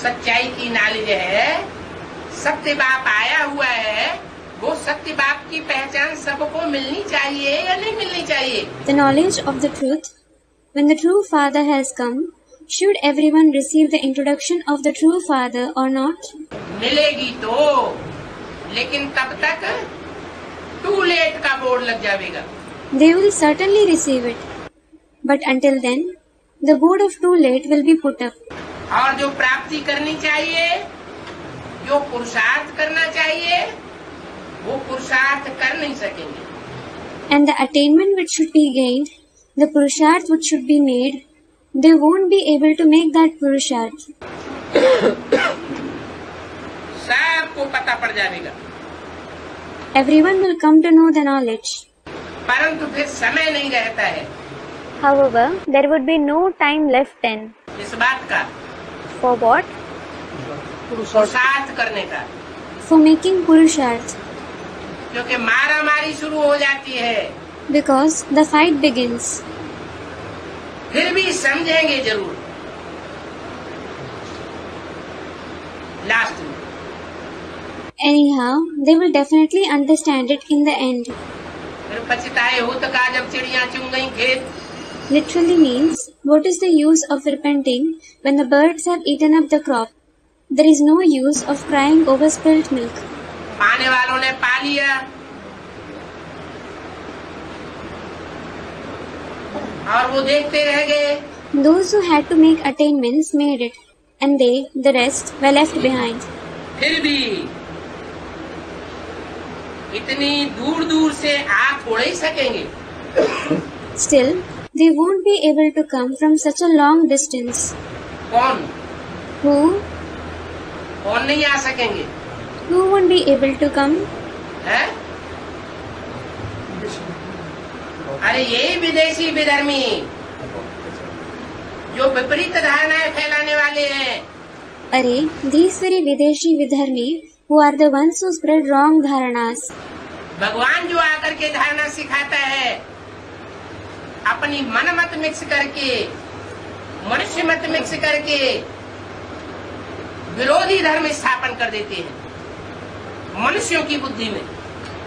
सच्चाई की नॉलेज है, सत्य बाप आया हुआ है, वो सत्य बाप की पहचान सबको मिलनी चाहिए या नहीं मिलनी चाहिए? The knowledge of the truth, when the true Father has come, should everyone receive the introduction of the true Father or not? मिलेगी तो, लेकिन तब तक टू लेट का बोर्ड लग जाएगा। They will certainly receive it, but until then, the board of too late will be put up. और जो प्राप्ति करनी चाहिए, जो पुरुषार्थ करना चाहिए, वो पुरुषार्थ कर नहीं सकेंगे। And the attainment which should be gained, the purusharth which should be made, they won't be able to make that purusharth. सबको पता पड़ जाएगा। Everyone will come to know the knowledge. परंतु फिर समय नहीं रहता है। However, there would be no time left then. इस बात का? For what? पुरुषार्थ करने का। For making purusharth. क्योंकि मारा मारी शुरू हो जाती है। Because the fight begins. फिर भी समझेंगे जरूर। लास्ट में। Anyhow, they will definitely understand it in the end. फिर पछताए हो तो कहा जब चिड़िया चुन गई खेत। Literally means, what is the use of repenting when the birds have eaten up the crop? There is no use of crying over spilt milk. पाने वालों ने पा लिया और वो देखते रह गए। Those who had to make attainments made it, and they, the rest, were left behind. फिर भी इतनी दूर दूर से आ थोड़े ही सकेंगे। Still, they won't be able to come from such a long distance. कौन? Who? कौन नहीं आ सकेंगे? Who won't be able to come? है? अरे यही विदेशी विधर्मी जो विपरीत धारणाएं फैलाने वाले हैं। अरे, these very Videshi Vidharmi who are the ones who spread wrong dharanas. भगवान जो आकर के धारणा सिखाता है, अपनी मन मत मिक्स करके, मनुष्य मत मिक्स करके विरोधी धर्म स्थापन कर देते हैं मनुष्यों की बुद्धि में।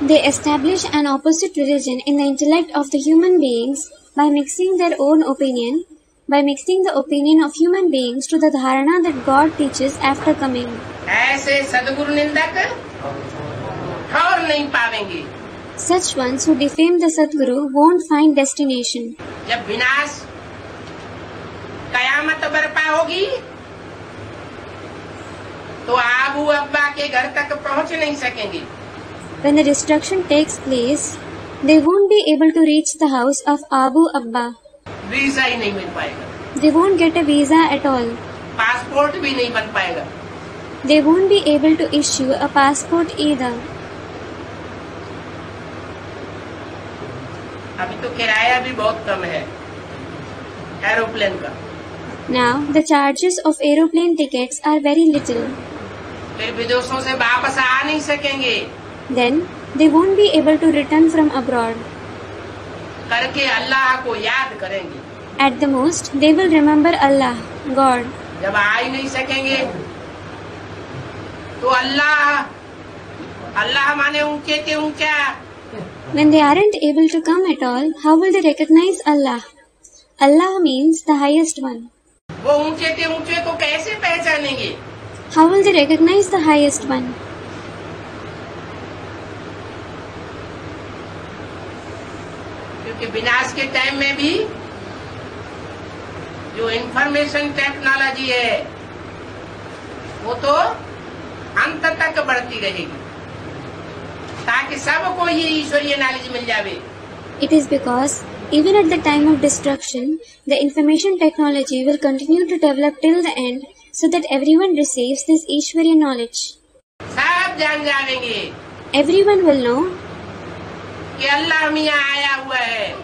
They establish an opposite religion in the intellect of the human beings by mixing their own opinion, by mixing the opinion of human beings to the dharana that God teaches after coming. ऐसे सद्गुरु निंदक ठौर नहीं पावेंगे। Such ones who defame the Sadguru won't find destination. जब विनाश कयामत बरपा होगी तो आबू अब्बा के घर तक पहुंच नहीं सकेंगे। When the destruction takes place, they won't be able to reach the house of Abu Abba. Visa ही नहीं मिल पाएगा। They won't get a visa at all. Passport भी नहीं बन पाएगा। They won't be able to issue a passport either. अभी तो किराया भी बहुत कम है एरोप्लेन का। Now, the charges of aeroplane tickets are very little. फिर विदेशों से वापस आ नहीं सकेंगे। Then, they won't be able to return from abroad. करके अल्लाह को याद करेंगे। At the most, they will remember Allah, God. जब आ ही नहीं सकेंगे तो अल्लाह अल्लाह माने ऊंचे के ऊंचा। When they aren't able to come at all, how will they recognize Allah? Allah means the highest one. वो ऊंचे के ऊंचे को कैसे पहचानेंगे? How will they recognize the highest one? क्योंकि विनाश के टाइम में भी जो इंफॉर्मेशन टेक्नोलॉजी है वो तो अंत तक बढ़ती रहेगी ताकि सबको ये ईश्वरीय नॉलेज मिल जावे। It is because even at the time of destruction, the information technology will continue to develop till the end so that everyone receives this Ishwariya knowledge. सब जान जाएंगे। Everyone will know कि अल्लाह मियाँ आया हुआ है।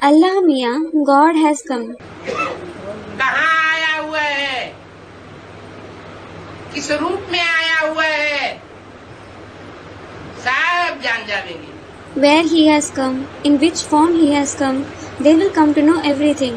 Allah Mia, God has come. कहाँ आया हुआ है? किस रूप में आया हुआ है? सब जान जाएंगे। Where he has come, in which form he has come, they will come to know everything.